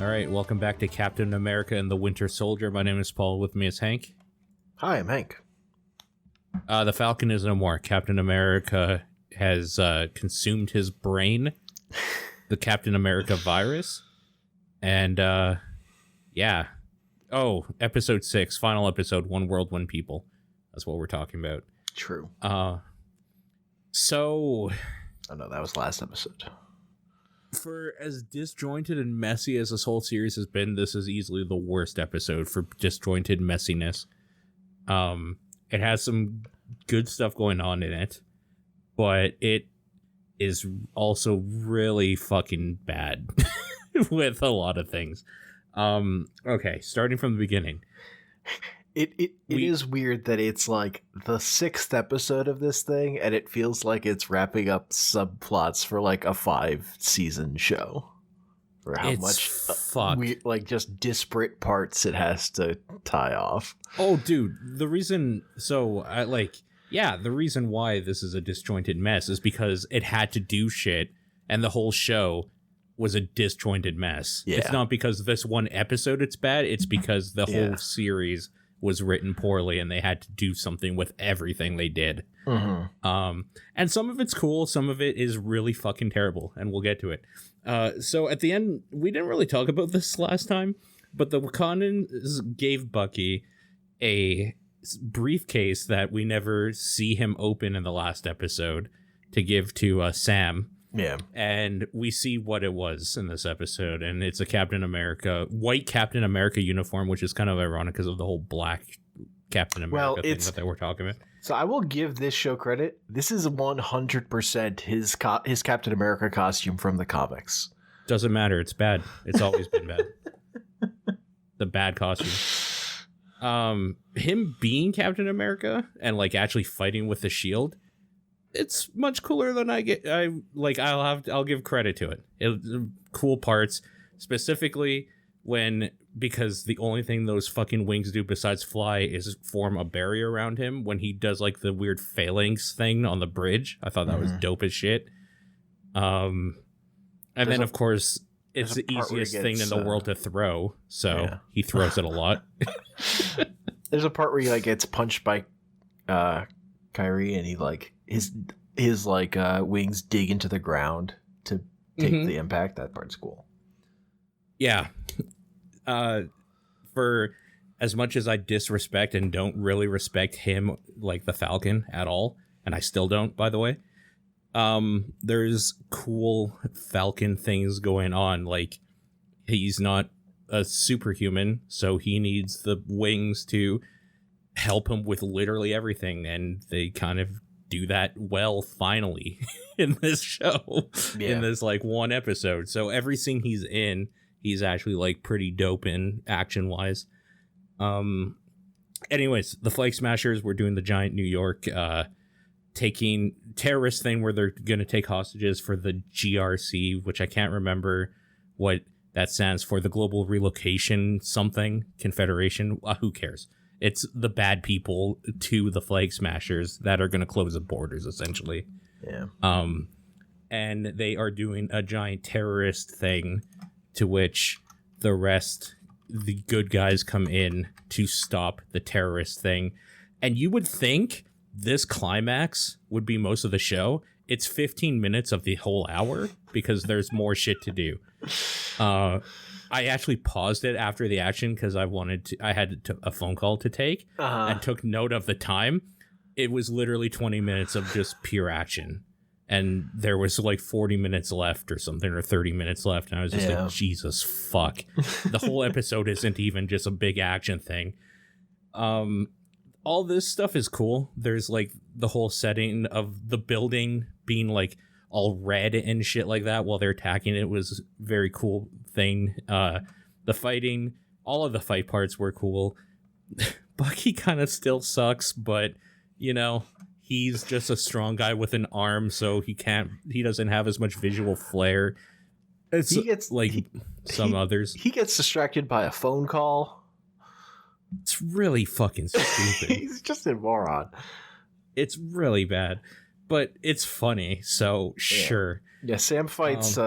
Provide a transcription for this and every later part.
All right, welcome back to Captain America and the Winter Soldier. My name is Paul. With me is Hank. Hi, I'm Hank. The Falcon is no more. Captain America has consumed his brain, the Captain America virus, and yeah. Oh, episode 6, final episode, One World, One People. That's what we're talking about. True. So... Oh no, that was last episode. For as disjointed and messy as this whole series has been, this is easily the worst episode for disjointed messiness. It has some good stuff going on in it, but it is also really fucking bad with a lot of things. Okay, starting from the beginning. It is weird that it's like the 6th episode of this thing, and it feels like it's wrapping up subplots for like a 5-season show. For how much like just disparate parts it has to tie off. Oh, dude, the reason the reason why this is a disjointed mess is because it had to do shit, and the whole show was a disjointed mess. Yeah. It's not because this one episode it's bad, it's because the whole series was written poorly and they had to do something with everything they did. Mm-hmm. And some of it's cool, some of it is really fucking terrible, and we'll get to it. So at the end, we didn't really talk about this last time, but the Wakandans gave Bucky a briefcase that we never see him open in the last episode to give to Sam. Yeah. And we see what it was in this episode, and it's a white Captain America uniform, which is kind of ironic because of the whole black Captain America thing that they were talking about. So I will give this show credit. This is 100% his Captain America costume from the comics. Doesn't matter. It's bad. It's always been bad. The bad costume. Him being Captain America and like actually fighting with the shield, it's much cooler than I'll give credit to it. Cool parts, specifically because the only thing those fucking wings do besides fly is form a barrier around him when he does like the weird phalanx thing on the bridge. I thought that was dope as shit. And then of course it's the easiest thing in the world to throw, so he throws it a lot. There's a part where he like gets punched by Kyrie, and he like his wings dig into the ground to take the impact. That part's cool. Yeah. For as much as I disrespect and don't really respect him like the Falcon at all, and I still don't, by the way, there's cool Falcon things going on. Like, he's not a superhuman, so he needs the wings to help him with literally everything, and they kind of do that well finally in this show, in this like one episode. So every scene he's in, he's actually like pretty dope in action wise. Anyways, the Flag Smashers were doing the giant New York taking terrorist thing where they're gonna take hostages for the GRC, which I can't remember what that stands for, the Global Relocation something Confederation. Who cares? It's the bad people to the Flag Smashers that are going to close the borders, essentially. Yeah. And they are doing a giant terrorist thing to which the good guys come in to stop the terrorist thing. And you would think this climax would be most of the show. It's 15 minutes of the whole hour because there's more shit to do. I actually paused it after the action because I had a phone call to take and took note of the time. It was literally 20 minutes of just pure action. And there was like 40 minutes left or something, or 30 minutes left. And I was just like, Jesus fuck. The whole episode isn't even just a big action thing. All this stuff is cool. There's like the whole setting of the building being like all red and shit like that while they're attacking it was very cool thing. The fighting, all of the fight parts were cool. Bucky kind of still sucks, but you know, he's just a strong guy with an arm, so he doesn't have as much visual flair. It's others. He gets distracted by a phone call. It's really fucking stupid. He's just a moron. It's really bad, but it's funny, so sure. Yeah, Sam fights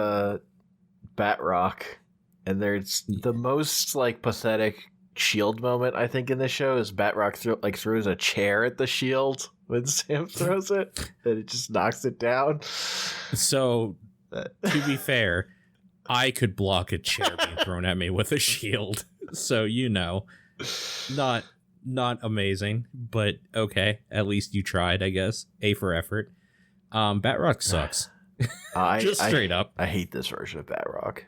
Batroc And there's the most like pathetic shield moment I think in the show is Batroc throws a chair at the shield when Sam throws it, and it just knocks it down. So, to be fair, I could block a chair being thrown at me with a shield. So, not amazing, but okay. At least you tried, I guess. A for effort. Batroc sucks. Just straight up. I hate this version of Batroc.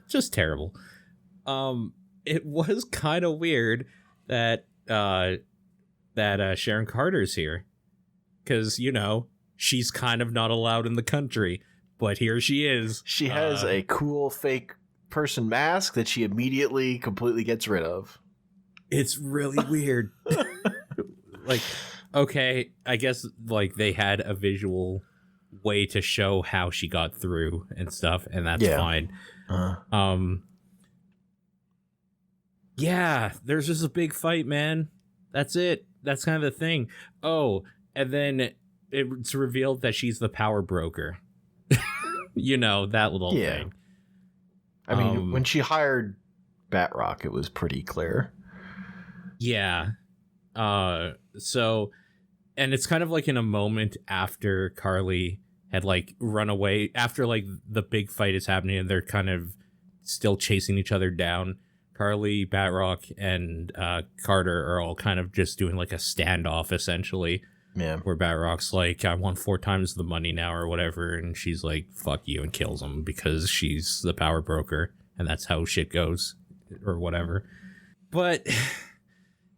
Just terrible. It was kind of weird that Sharon Carter's here, because she's kind of not allowed in the country, but here she is. She has a cool fake person mask that she immediately completely gets rid of. It's really weird. Like, okay, I guess like they had a visual way to show how she got through and stuff, and that's fine. Yeah, there's just a big fight, man. That's it. That's kind of the thing. Oh, and then it's revealed that she's the power broker. That little thing. I mean, when she hired Batroc, it was pretty clear. Yeah. So, and it's kind of like in a moment after Carly had like run away, after like the big fight is happening and they're kind of still chasing each other down. Carly, Batroc, and Carter are all kind of just doing like a standoff, essentially. Yeah. Where Batroc's like, I want 4 times the money now or whatever. And she's like, fuck you, and kills him because she's the power broker. And that's how shit goes or whatever. But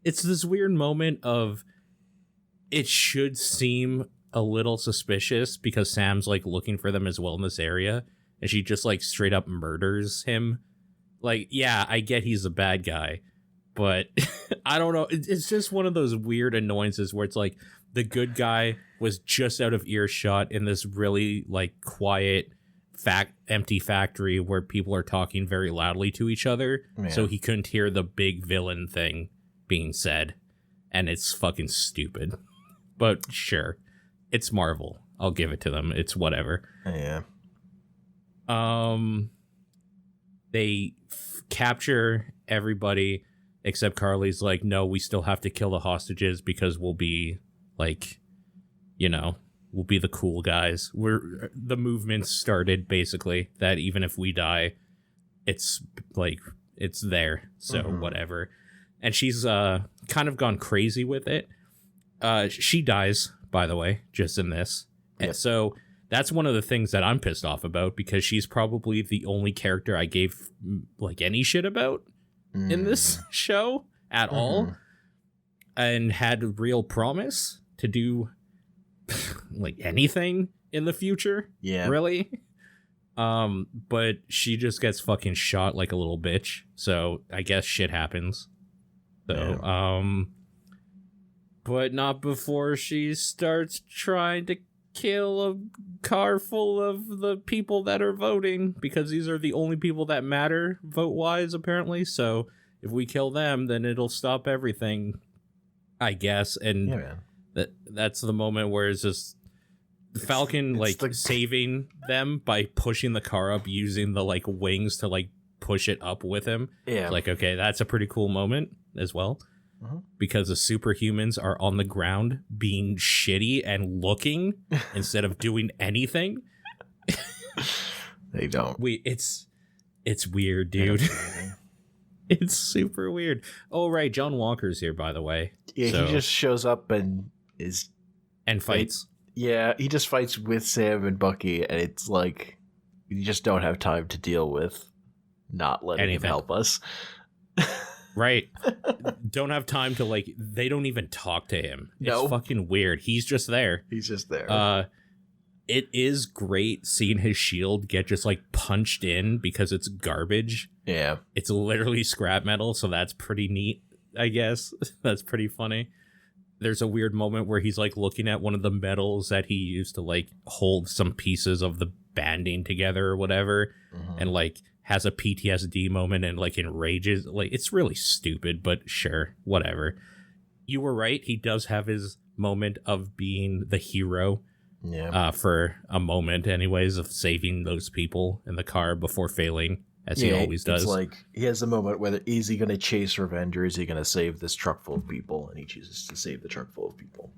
it's this weird moment of it should seem a little suspicious because Sam's like looking for them as well in this area. And she just like straight up murders him. Like, yeah, I get he's a bad guy, but I don't know. It's just one of those weird annoyances where it's like the good guy was just out of earshot in this really like quiet, empty factory where people are talking very loudly to each other. Yeah. So he couldn't hear the big villain thing being said. And it's fucking stupid. But sure, it's Marvel. I'll give it to them. It's whatever. Yeah. They capture everybody except Carly's like, no, we still have to kill the hostages because we'll be like, we'll be the cool guys. The movement started basically that even if we die, it's like, it's there. So whatever. And she's kind of gone crazy with it. She dies, by the way, just in this. Yep. And so that's one of the things that I'm pissed off about because she's probably the only character I gave like any shit about in this show at all, and had real promise to do like anything in the future. Yeah, really. But she just gets fucking shot like a little bitch. So I guess shit happens. So but not before she starts trying to kill a car full of the people that are voting, because these are the only people that matter vote-wise, apparently. So if we kill them, then it'll stop everything, I guess. And that's the moment where it's just Falcon saving them by pushing the car up using the like wings to like push it up with him. Yeah. Like, okay, that's a pretty cool moment as well. Because the superhumans are on the ground being shitty and looking instead of doing anything. They don't. It's weird, dude. It's super weird. Oh, right. John Walker's here, by the way. Yeah, so, he just shows up and fights. He just fights with Sam and Bucky, and it's like you just don't have time to deal with not letting him help us. Right. Don't have time to like, they don't even talk to him. It's fucking weird. He's just there. It is great seeing his shield get just like punched in because it's garbage. Yeah. It's literally scrap metal. So that's pretty neat, I guess. That's pretty funny. There's a weird moment where he's like looking at one of the metals that he used to like hold some pieces of the banding together or whatever. And like, has a PTSD moment and like enrages. Like, it's really stupid, but sure, whatever. You were right. He does have his moment of being the hero. Yeah. For a moment, anyways, of saving those people in the car before failing as he always does. It's like he has a moment whether is he going to chase revenge or is he going to save this truck full of people, and he chooses to save the truck full of people.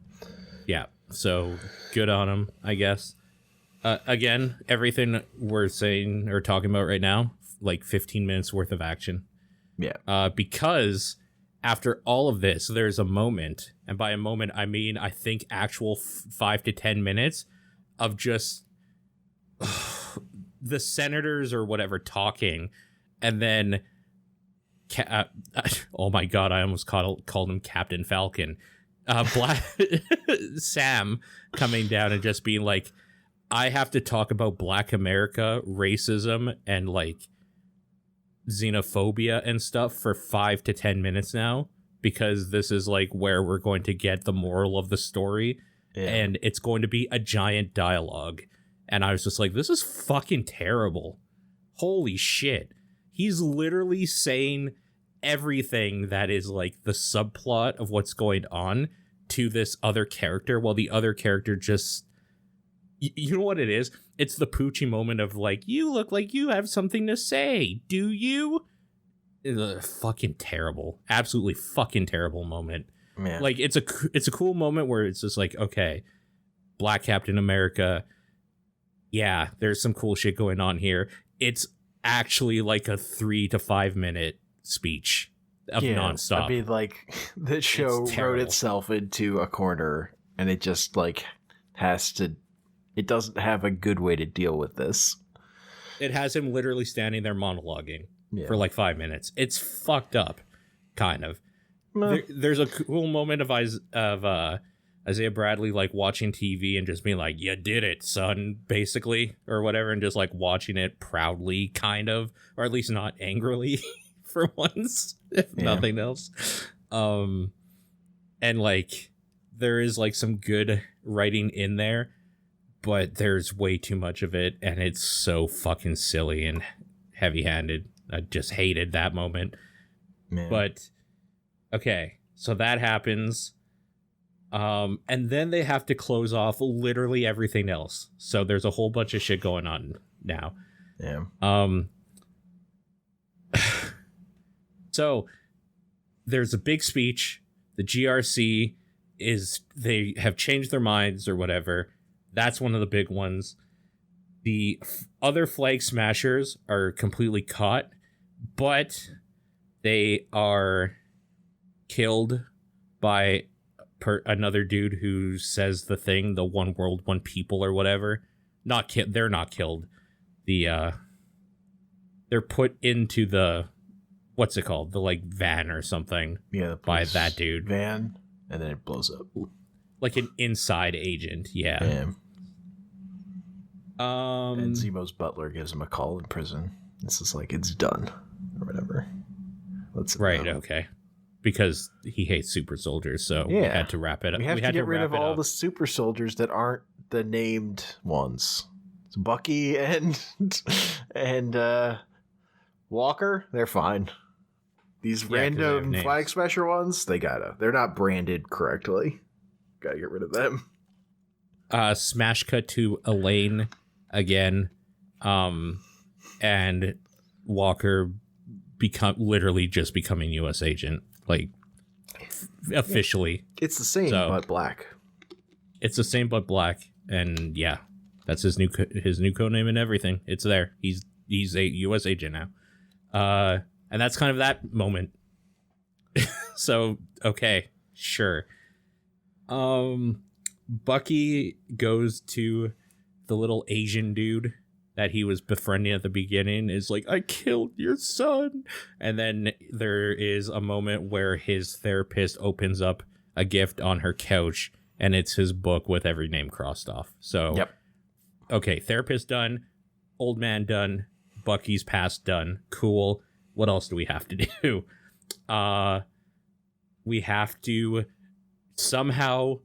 Yeah, so good on him, I guess. Again, everything we're saying or talking about right now, like 15 minutes worth of action. Yeah. Because after all of this, there's a moment, and by a moment, I mean, I think actual 5 to 10 minutes of just the senators or whatever talking, and then, oh my God, I almost called him Captain Falcon. Black Sam coming down and just being like, I have to talk about Black America, racism, and like xenophobia and stuff for 5 to 10 minutes now, because this is like where we're going to get the moral of the story, and it's going to be a giant dialogue. And I was just like, this is fucking terrible. Holy shit. He's literally saying everything that is like the subplot of what's going on to this other character, while the other character just, you know what it is? It's the Poochie moment of like, you look like you have something to say, do you? Fucking terrible. Absolutely fucking terrible moment. Man. Like, it's a cool moment where it's just like, okay, Black Captain America, yeah, there's some cool shit going on here. It's actually like a 3 to 5 minute speech of nonstop. I mean, like, the show wrote itself into a corner, and it just like it doesn't have a good way to deal with this. It has him literally standing there monologuing for like 5 minutes. It's fucked up, kind of. There's a cool moment of Isaiah Bradley like watching TV and just being like, "You did it, son," basically, or whatever, and just like watching it proudly, kind of, or at least not angrily for once, if nothing else. And like there is like some good writing in there, but there's way too much of it, and it's so fucking silly and heavy-handed. I just hated that moment. Man. But okay, so that happens. And then they have to close off literally everything else. So there's a whole bunch of shit going on now. Yeah. So there's a big speech. The GRC they have changed their minds or whatever. That's one of the big ones. The other flag smashers are completely caught, but they are killed by another dude who says the thing, the one world, one people or whatever. They're not killed. They're put into the, what's it called? The like van or something. Yeah, by that dude. Van, and then it blows up. Like an inside agent, yeah. And Zemo's butler gives him a call in prison. This is like, it's done or whatever. Right, okay. Because he hates super soldiers, so we had to wrap it up. We have to get rid of all the super soldiers that aren't the named ones. So Bucky and Walker, they're fine. These random flag smasher ones, they're not branded correctly. Gotta get rid of them. Smash cut to Elaine again, and Walker literally just becoming U.S. agent. Like, officially. It's the same, but black. It's the same, but black. And yeah, that's his new code name and everything. It's there. He's a U.S. agent now. And that's kind of that moment. So, okay, sure. Bucky goes to the little Asian dude that he was befriending at the beginning, is like, I killed your son. And then there is a moment where his therapist opens up a gift on her couch, and it's his book with every name crossed off. So, okay, therapist done, old man done, Bucky's past done. Cool. What else do we have to do? We have to somehow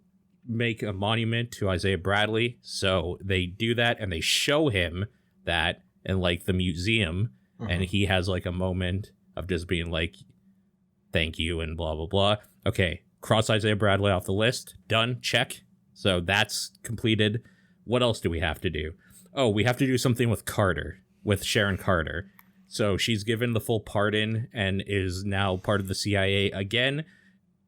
make a monument to Isaiah Bradley. So they do that, and they show him that in like the museum, and he has like a moment of just being like, thank you and blah blah blah. Okay, cross Isaiah Bradley off the list. Done. Check. So that's completed. What else do we have to do? Oh, we have to do something with Sharon Carter. So she's given the full pardon and is now part of the CIA again.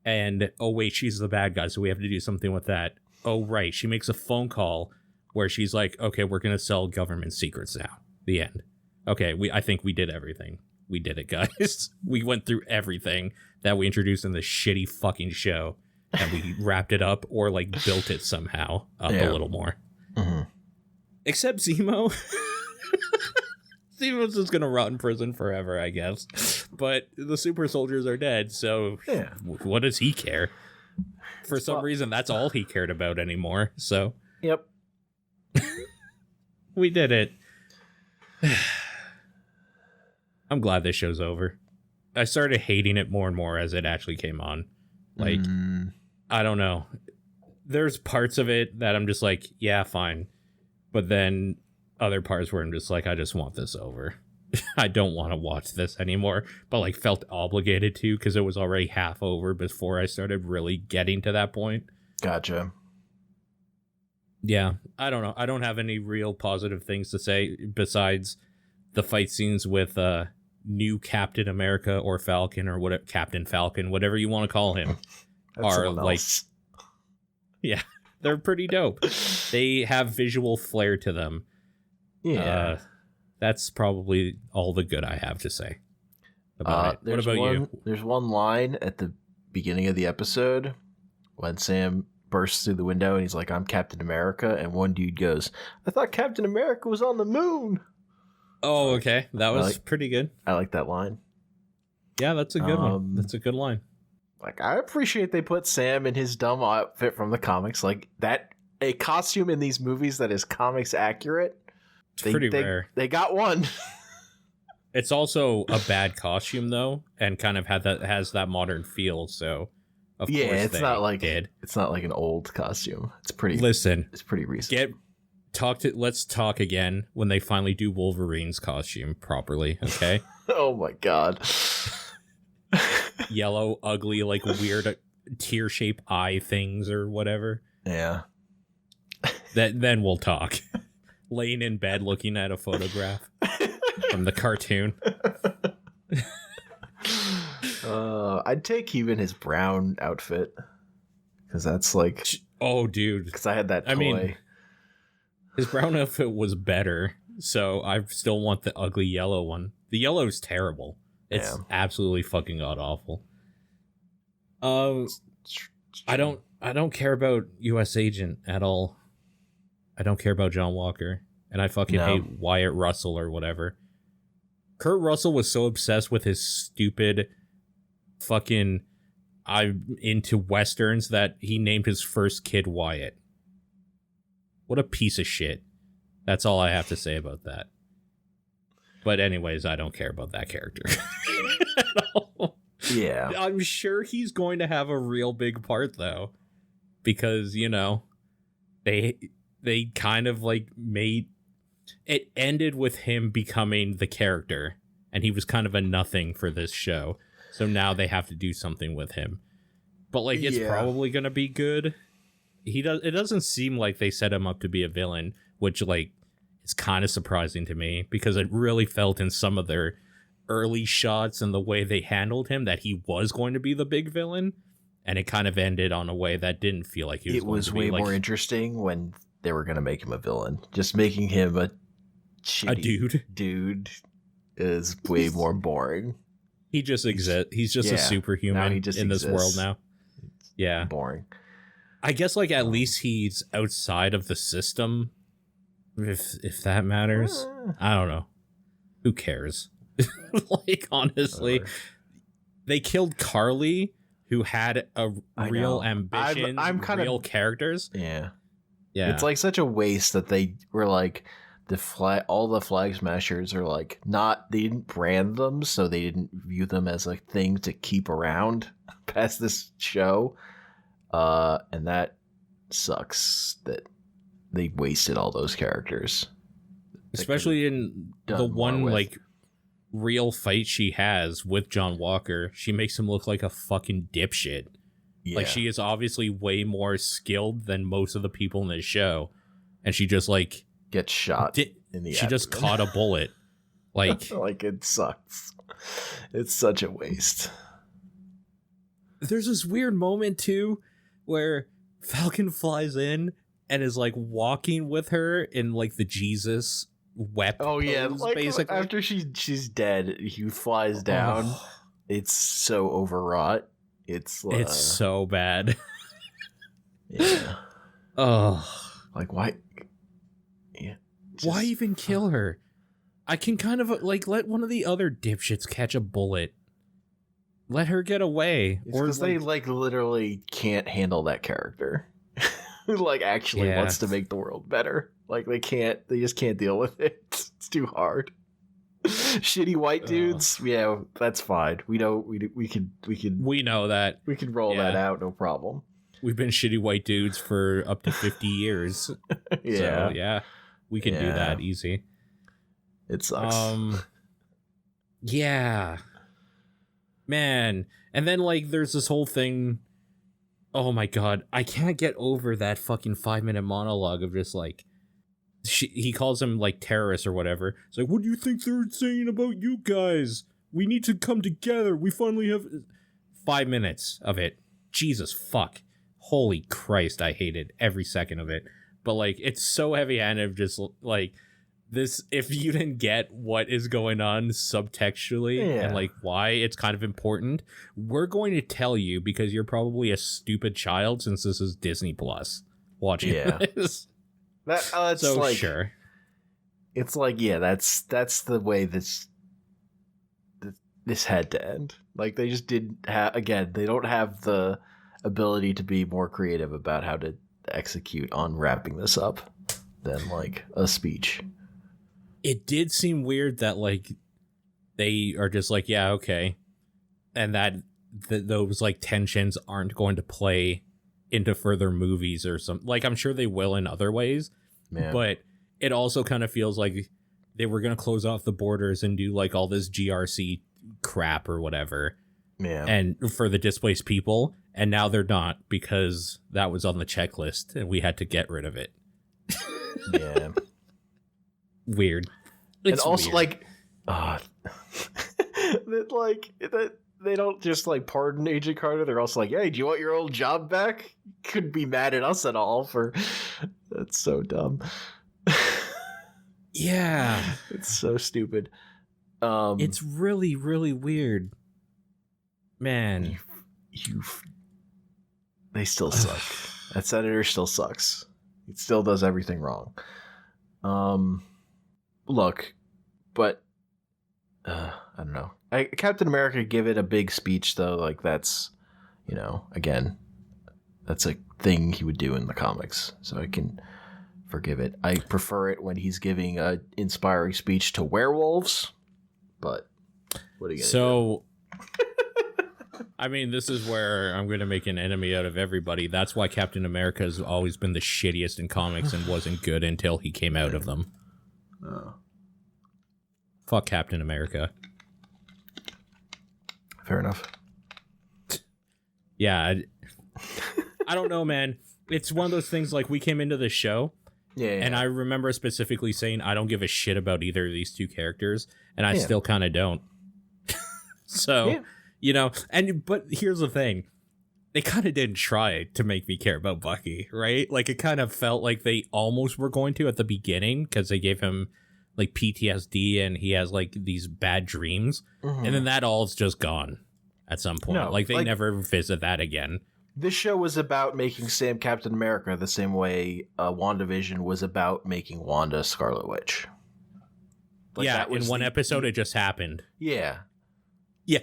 And, oh, wait, she's the bad guy, so we have to do something with that. Oh, right. She makes a phone call where she's like, okay, we're going to sell government secrets now. The end. Okay, I think we did everything. We did it, guys. We went through everything that we introduced in this shitty fucking show. And we wrapped it up or, like, built it somehow up a little more. Mm-hmm. Except Zemo. Zemo's just gonna rot in prison forever, I guess. But the super soldiers are dead, so what does he care? For some reason, that's all he cared about anymore, so... Yep. We did it. I'm glad this show's over. I started hating it more and more as it actually came on. Like, I don't know. There's parts of it that I'm just like, yeah, fine. But then other parts where I'm just like, I just want this over. I don't want to watch this anymore. But like felt obligated to because it was already half over before I started really getting to that point. Gotcha. Yeah, I don't know. I don't have any real positive things to say besides the fight scenes with new Captain America or Falcon or whatever, Captain Falcon, whatever you want to call him, are like, yeah, they're pretty dope. They have visual flair to them. Yeah, that's probably all the good I have to say about it. What about you? There's one line at the beginning of the episode when Sam bursts through the window and he's like, I'm Captain America, and one dude goes, I thought Captain America was on the moon. Oh, okay. That was pretty good. I like that line. Yeah, that's a good one. That's a good line. Like, I appreciate they put Sam in his dumb outfit from the comics. Like, that, a costume in these movies that is comics accurate. It's pretty rare. They got one. It's also a bad costume, though, and kind of has that modern feel, so... Of course it's not like did. It's not like an old costume. It's pretty. Listen, it's pretty recent. Let's talk again when they finally do Wolverine's costume properly. Okay. Oh my god. Yellow, ugly, like weird tear-shaped eye things or whatever. Yeah. Then we'll talk. Laying in bed looking at a photograph from the cartoon. I'd take even his brown outfit because that's like, oh, dude. Because I had that toy. I mean, his brown outfit was better, so I still want the ugly yellow one. The yellow is terrible. It's absolutely fucking god awful. I don't care about U.S. Agent at all. I don't care about John Walker, and I fucking hate Wyatt Russell or whatever. Kurt Russell was so obsessed with his stupid fucking I'm into westerns that he named his first kid Wyatt. What a piece of shit. That's all I have to say about that. But anyways, I don't care about that character at all. Yeah. I'm sure he's going to have a real big part though, because, you know, they kind of like made it ended with him becoming the character, and he was kind of a nothing for this show. So now they have to do something with him. But like it's probably going to be good. It doesn't seem like they set him up to be a villain, which like is kind of surprising to me because it really felt in some of their early shots and the way they handled him that he was going to be the big villain, and it kind of ended on a way that didn't feel like he was. It was way more interesting when they were going to make him a villain. Just making him a dude is way more boring. He just exists. He's just a superhuman in this world now. Yeah. Boring. I guess like at least he's outside of the system, if that matters. I don't know. Who cares? Like honestly, they killed Carly, who had a real ambition, real characters. Yeah. It's like such a waste that they were like all the Flag Smashers are like they didn't brand them, so they didn't view them as a thing to keep around past this show. And that sucks that they wasted all those characters. Especially in the one like real fight she has with John Walker, she makes him look like a fucking dipshit. Yeah. Like she is obviously way more skilled than most of the people in this show, and she just like gets shot in the she just caught a bullet. Like, like it sucks. It's such a waste. there's this weird moment too where Falcon flies in and is like walking with her in like the Jesus wep pose, like basically. after she's dead, he flies down. Oh, It's so overwrought. It's so bad. Yeah. Oh, Like why? Yeah. why even kill her? I can kind of like let one of the other dipshits catch a bullet. Let her get away. Because they like literally can't handle that character. Who like actually wants to make the world better. Like they just can't deal with it. It's too hard. Shitty white dudes, yeah, that's fine. We know we can know that. We can roll that out, no problem. We've been shitty white dudes for up to 50 years. Yeah. So, yeah. We can do that easy. It sucks. Yeah. Man. And then like there's this whole thing. Oh my god. I can't get over that fucking 5-minute monologue of just like he calls them like terrorists or whatever. It's like, what do you think they're saying about you guys? We need to come together. We finally have 5 minutes of it. Jesus fuck. Holy Christ, I hated every second of it. But like, it's so heavy-handed of just like this. If you didn't get what is going on subtextually and like why it's kind of important, we're going to tell you because you're probably a stupid child since this is Disney Plus watching this. That's so like, sure. It's like, yeah, that's the way this had to end. Like they just didn't have. Again, they don't have the ability to be more creative about how to execute on wrapping this up than like a speech. It did seem weird that like they are just like, yeah, okay, and that those like tensions aren't going to play into further movies or something. Like I'm sure they will in other ways, but it also kind of feels like they were going to close off the borders and do like all this GRC crap or whatever, and for the displaced people, and now they're not because that was on the checklist and we had to get rid of it. Yeah. Weird. It's and also weird. Like that like that they don't just like pardon Agent Carter. They're also like, hey, do you want your old job back? Couldn't be mad at us at all for that's so dumb. Yeah. It's so stupid. It's really, really weird. Man. They still suck. That senator still sucks. It still does everything wrong. Look, but I don't know. Captain America give it a big speech though. Like that's, again, that's a thing he would do in the comics. So I can forgive it. I prefer it when he's giving a inspiring speech to werewolves. But what are you gonna do? I mean, this is where I'm going to make an enemy out of everybody. That's why Captain America has always been the shittiest in comics and wasn't good until he came out of them. Oh. Fuck Captain America. Fair enough. Yeah. I don't know, man. It's one of those things like we came into the show. Yeah. And I remember specifically saying I don't give a shit about either of these two characters. And I still kind of don't. So... Yeah. But here's the thing. They kind of didn't try to make me care about Bucky, right? Like, it kind of felt like they almost were going to at the beginning because they gave him, like, PTSD and he has, like, these bad dreams. Mm-hmm. And then that all's just gone at some point. No, like, they never visit that again. This show was about making Sam Captain America the same way WandaVision was about making Wanda Scarlet Witch. Like, yeah, in one episode, it just happened. Yeah. Yeah.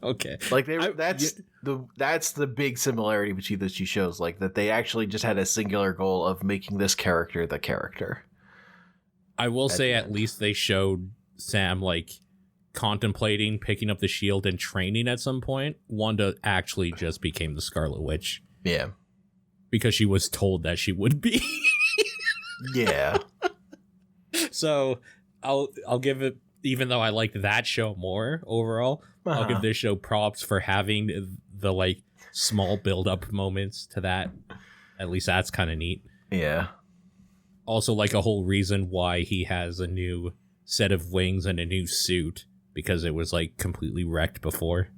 Okay. Like that's the big similarity between the two shows, like that they actually just had a singular goal of making this character the character. I will say at least they showed Sam like contemplating picking up the shield and training at some point. Wanda actually just became the Scarlet Witch. Yeah. Because she was told that she would be. Yeah. So I'll give it, even though I liked that show more overall, I'll give this show props for having the like small build up moments to that. At least that's kind of neat. Yeah. Also, like a whole reason why he has a new set of wings and a new suit because it was like completely wrecked before.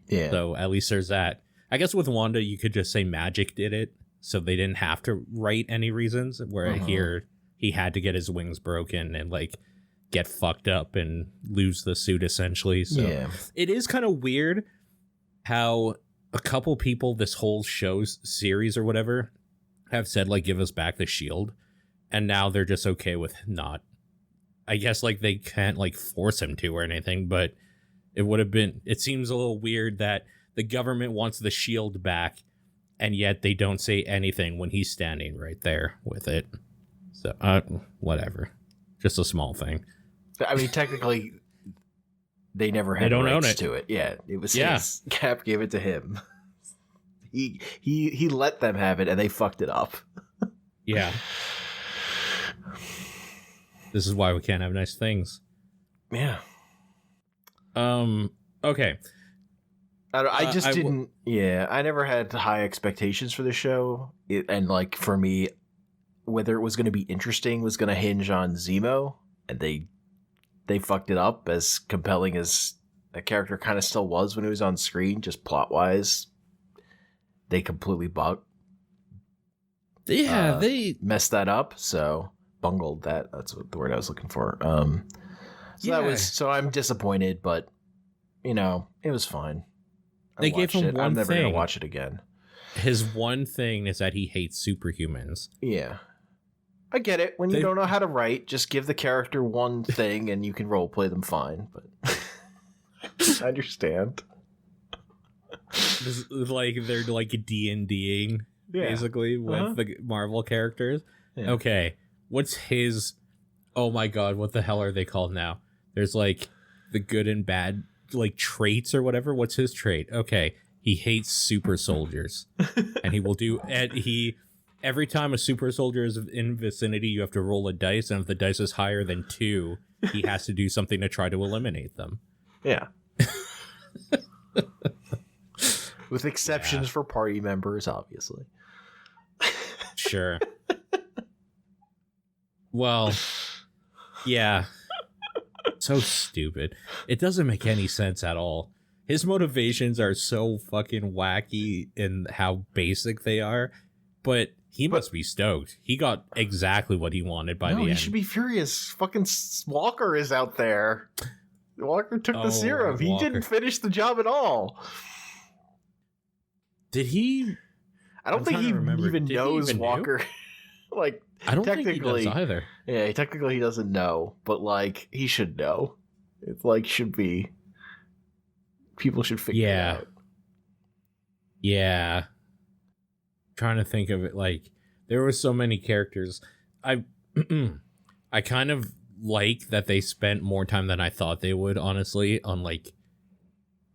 Yeah. So at least there's that. I guess with Wanda, you could just say magic did it, so they didn't have to write any reasons. Where here, he had to get his wings broken and like get fucked up and lose the suit essentially. So it is kind of weird how a couple people this whole show's series or whatever have said like give us back the shield, and now they're just okay with not. I guess like they can't like force him to or anything, but it seems a little weird that the government wants the shield back and yet they don't say anything when he's standing right there with it. So whatever, just a small thing. I mean, technically they never had rights to it. Yeah, it was his. Cap gave it to him. He let them have it and they fucked it up. Yeah. This is why we can't have nice things. Yeah. Okay. I never had high expectations for the show. And like for me, whether it was going to be interesting was going to hinge on Zemo, and they fucked it up. As compelling as that character kind of still was when he was on screen, just plot wise, they completely they messed that up. So bungled that. That's the word I was looking for. So I'm disappointed, but you know, it was fine. They gave him one thing. I'm never gonna watch it again. His one thing is that he hates superhumans. Yeah. I get it. When you don't know how to write, just give the character one thing and you can roleplay them fine. But I understand. Like they're like D&Ding basically with the Marvel characters. Yeah. Okay, what's his? Oh my god, what the hell are they called now? There's like the good and bad like traits or whatever. What's his trait? Okay, he hates super soldiers, and he will do. And every time a super soldier is in vicinity, you have to roll a dice, and if the dice is higher than 2, he has to do something to try to eliminate them. Yeah. With exceptions for party members, obviously. Sure. Well, yeah. So stupid. It doesn't make any sense at all. His motivations are so fucking wacky in how basic they are, but he must be stoked. He got exactly what he wanted by the end. He should be furious. Fucking Walker is out there. Walker took the serum. Walker. He didn't finish the job at all. Did he? I don't think he even knows Walker. Like, I don't think he does either. Yeah, technically he doesn't know, but like he should know. It's like should be. People should figure it out. Yeah. Trying to think of it, like there were so many characters. I kind of like that they spent more time than I thought they would, honestly, on like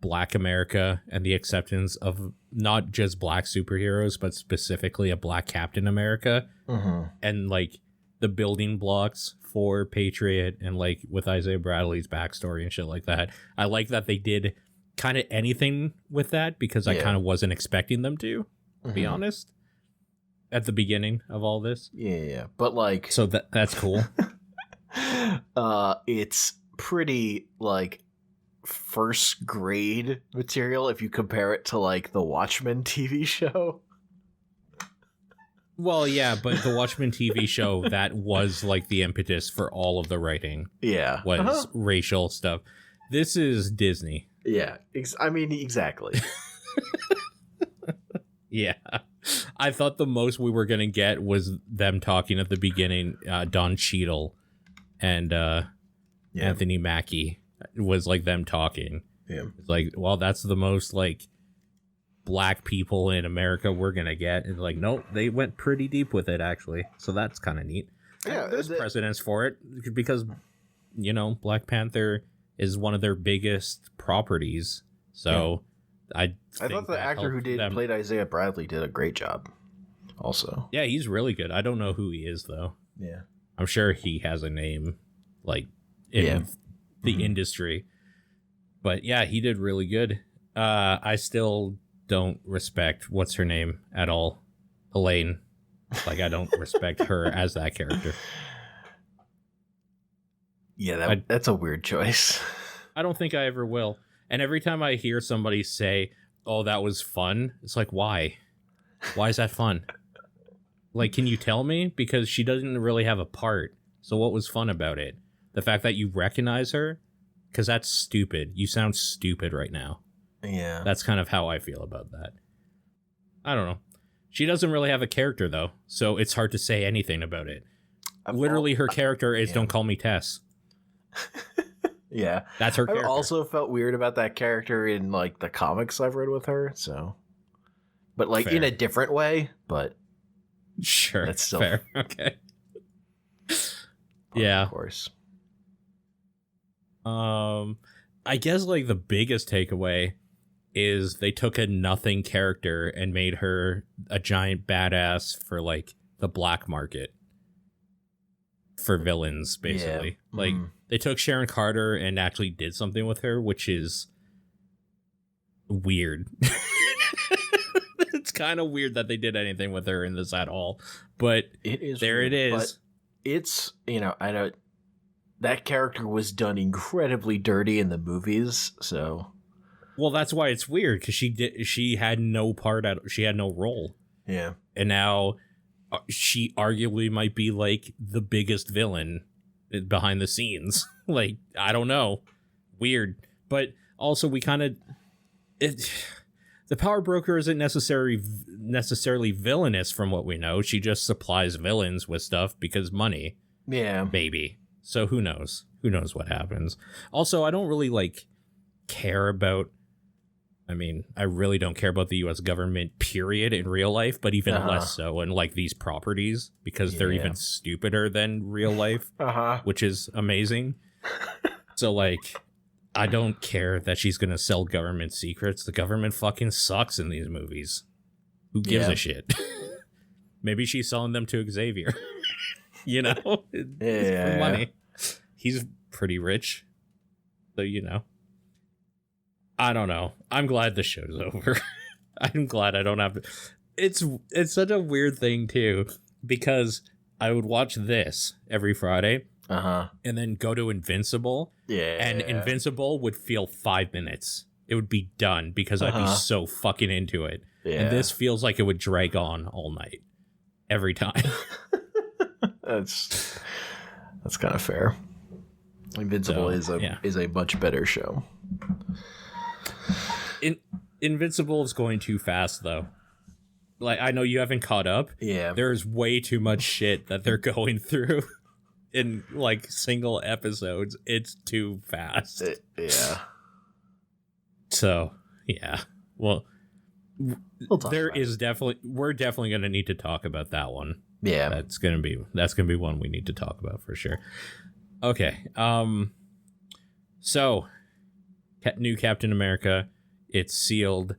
Black America and the acceptance of not just black superheroes, but specifically a Black Captain America, and like the building blocks for Patriot, and like with Isaiah Bradley's backstory and shit like that. I like that they did kind of anything with that because I kind of wasn't expecting them to be honest, at the beginning of all this. Yeah. But like, so that's cool. It's pretty like first grade material if you compare it to like the Watchmen TV show. Well, yeah, but the Watchmen TV show, that was like the impetus for all of the writing. Yeah. Was racial stuff. This is Disney. Yeah. I mean, exactly. Yeah. I thought the most we were going to get was them talking at the beginning, Don Cheadle and Anthony Mackie. It was like them talking. Yeah. It's like, well, that's the most like black people in America we're going to get. And like, nope, they went pretty deep with it, actually. So that's kind of neat. Yeah. And there's precedence for it because, you know, Black Panther is one of their biggest properties. So I thought the actor who played Isaiah Bradley did a great job also. Yeah, he's really good. I don't know who he is, though. Yeah. I'm sure he has a name, like, in the industry. But yeah, he did really good. I still don't respect, what's her name, at all? Elaine. Like, I don't respect her as that character. Yeah, that's a weird choice. I don't think I ever will. And every time I hear somebody say, "Oh, that was fun," it's like, why? Why is that fun? Like, can you tell me? Because she doesn't really have a part. So what was fun about it? The fact that you recognize her? Because that's stupid. You sound stupid right now. Yeah. That's kind of how I feel about that. I don't know. She doesn't really have a character, though, so it's hard to say anything about it. Literally, her character is Don't Call Me Tess. Yeah. That's her character. I've also felt weird about that character in, like, the comics I've read with her, so... But, like, Fair. in a different way, but... Sure. That's still... Fair. Okay. Yeah. Of course. I guess, like, the biggest takeaway is they took a nothing character and made her a giant badass for, like, the black market. For villains, basically. Yeah. Like, they took Sharon Carter and actually did something with her, which is weird. It's kind of weird that they did anything with her in this at all. But it is there weird, it is. But it's, you know, I know that character was done incredibly dirty in the movies, so... Well, that's why it's weird, because she had no part she had no role. Yeah. And now she arguably might be like the biggest villain behind the scenes. Like, I don't know. Weird. But also we kind of the power broker isn't necessarily villainous from what we know. She just supplies villains with stuff because money. Yeah. Maybe. So who knows? Who knows what happens? Also, I don't really like care about I mean, I really don't care about the U.S. government, period, in real life, but even less so in, like, these properties, because they're even stupider than real life, which is amazing. So, like, I don't care that she's going to sell government secrets. The government fucking sucks in these movies. Who gives a shit? Maybe she's selling them to Xavier. You know? For money. He's pretty rich. So, you know. I don't know. I'm glad the show's over. I'm glad I don't have to. It's such a weird thing too, because I would watch this every Friday, and then go to Invincible, and Invincible would feel 5 minutes. It would be done because I'd be so fucking into it, and this feels like it would drag on all night, every time. That's kind of fair. Invincible is a much better show. Invincible is going too fast, though. Like, I know you haven't caught up. Yeah. There's way too much shit that they're going through in, like, single episodes. It's too fast. So, yeah. Well, we're definitely going to need to talk about that one. Yeah. That's going to be one we need to talk about for sure. Okay. So, new Captain America. It's sealed.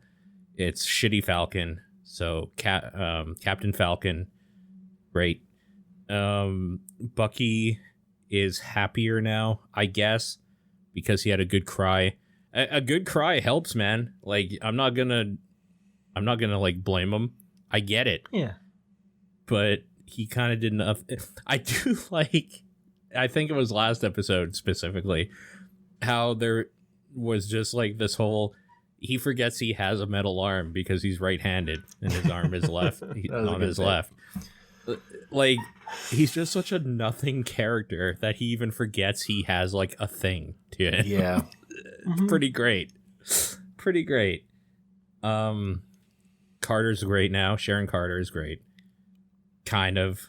It's shitty Falcon. So Captain Falcon, great. Bucky is happier now, I guess, because he had a good cry. A good cry helps, man. Like, I'm not gonna like blame him. I get it. Yeah. But he kind of did enough. I do like. I think it was last episode specifically how there was just like this whole. He forgets he has a metal arm because he's right-handed and his arm is left on his left. Like, he's just such a nothing character that he even forgets he has like a thing to him. Yeah. Pretty great. Pretty great. Carter's great now. Sharon Carter is great. Kind of.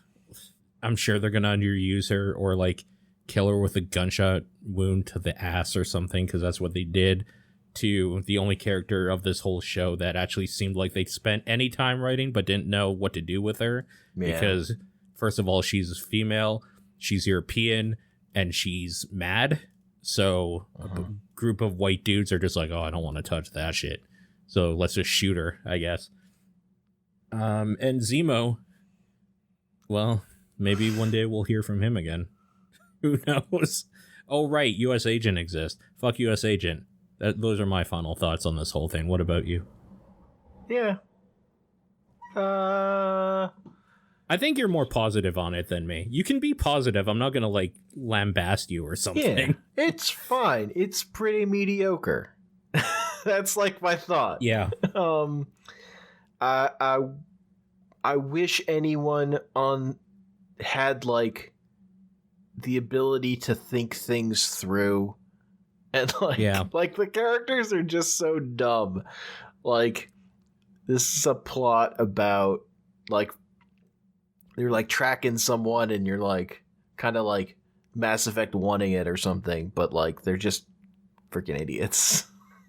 I'm sure they're going to underuse her or like kill her with a gunshot wound to the ass or something because that's what they did to the only character of this whole show that actually seemed like they spent any time writing but didn't know what to do with her. Yeah. Because, first of all, she's female, she's European, and she's mad. So a group of white dudes are just like, oh, I don't want to touch that shit. So let's just shoot her, I guess. And Zemo, well, maybe one day we'll hear from him again. Who knows? Oh, right, U.S. Agent exists. Fuck U.S. Agent. Those are my final thoughts on this whole thing. What about you? Yeah. I I think you're more positive on it than me. You can be positive. I'm not gonna like lambast you or something. Yeah, it's fine. It's pretty mediocre. That's like my thought. Yeah. I wish anyone had like the ability to think things through, and like the characters are just so dumb. Like, this is a plot about like you're like tracking someone and you're like kind of like Mass Effect wanting it or something, but like they're just freaking idiots.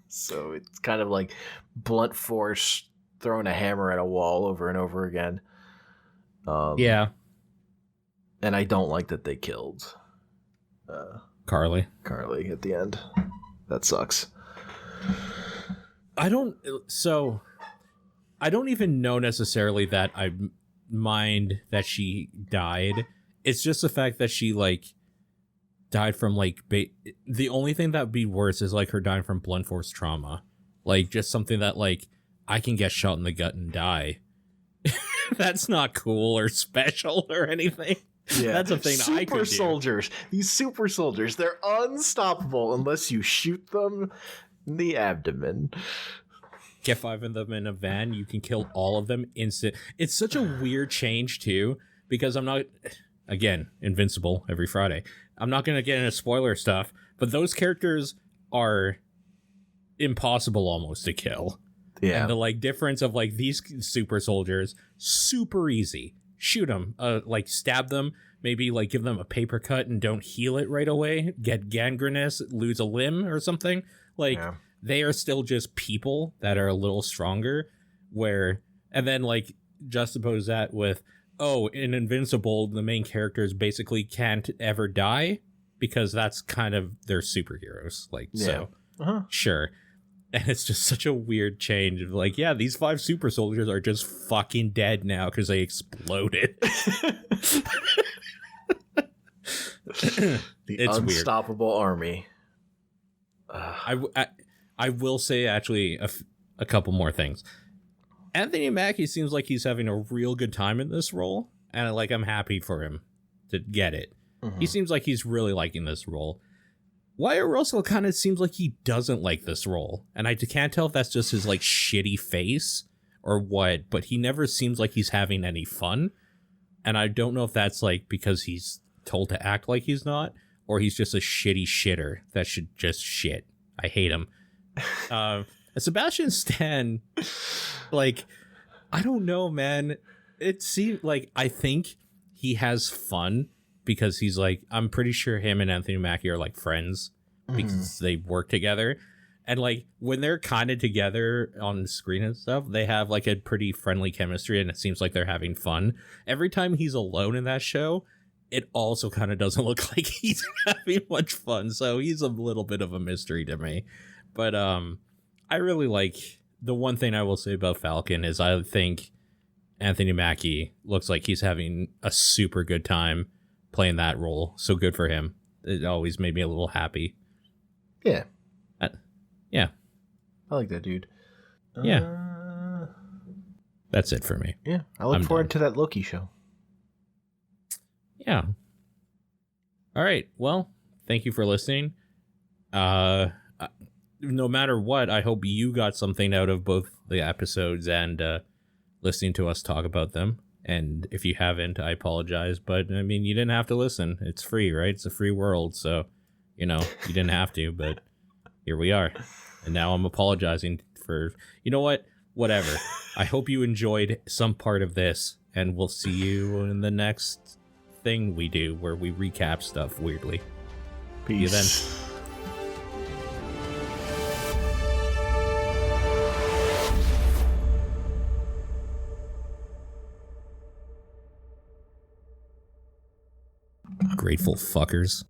So it's kind of like blunt force throwing a hammer at a wall over and over again. Yeah. And I don't like that they killed Carly at the end. That sucks. I don't even know necessarily that I mind that she died. It's just the fact that she like died from like the only thing that would be worse is like her dying from blunt force trauma, like just something that like I can get shot in the gut and die. That's not cool or special or anything. Yeah, that's a thing that I could do. Soldiers, these super soldiers, they're unstoppable unless you shoot them in the abdomen. Get 5 of them in a van, you can kill all of them instant. It's such a weird change too, because I'm not, again, Invincible every Friday. I'm not going to get into spoiler stuff, but those characters are impossible almost to kill. Yeah. And the like difference of like these super soldiers, super easy. Shoot them, like stab them, maybe like give them a paper cut and don't heal it right away. Get gangrenous, lose a limb or something. Like they are still just people that are a little stronger. And then like juxtapose that with, in Invincible, the main characters basically can't ever die because that's kind of their superheroes. Like, so sure. And it's just such a weird change of like, yeah, these 5 super soldiers are just fucking dead now because they exploded. It's unstoppable weird. Army. I will say actually a couple more things. Anthony Mackie seems like he's having a real good time in this role, and like I'm happy for him to get it. Mm-hmm. He seems like he's really liking this role. Wyatt Russell kind of seems like he doesn't like this role, and I can't tell if that's just his like shitty face or what, but he never seems like he's having any fun, and I don't know if that's like because he's told to act like he's not, or he's just a shitty shitter that should just shit. I hate him. Sebastian Stan, like, I don't know, man. It seems like I think he has fun because he's like, I'm pretty sure him and Anthony Mackie are like friends because they work together. And like when they're kind of together on the screen and stuff, they have like a pretty friendly chemistry and it seems like they're having fun. Every time he's alone in that show, it also kind of doesn't look like he's having much fun. So he's a little bit of a mystery to me. But I really like, the one thing I will say about Falcon is I think Anthony Mackie looks like he's having a super good time playing that role. So good for him. It always made me a little happy. Yeah. Yeah. I like that dude. Yeah. That's it for me. Yeah. I look forward to that Loki show. Yeah. All right. Well, thank you for listening. No matter what, I hope you got something out of both the episodes and listening to us talk about them. And if you haven't, I apologize. But, I mean, you didn't have to listen. It's free, right? It's a free world. So, you know, you didn't have to. But here we are. And now I'm apologizing for, you know what? Whatever. I hope you enjoyed some part of this. And we'll see you in the next thing we do where we recap stuff weirdly. Peace. See you then. Grateful fuckers.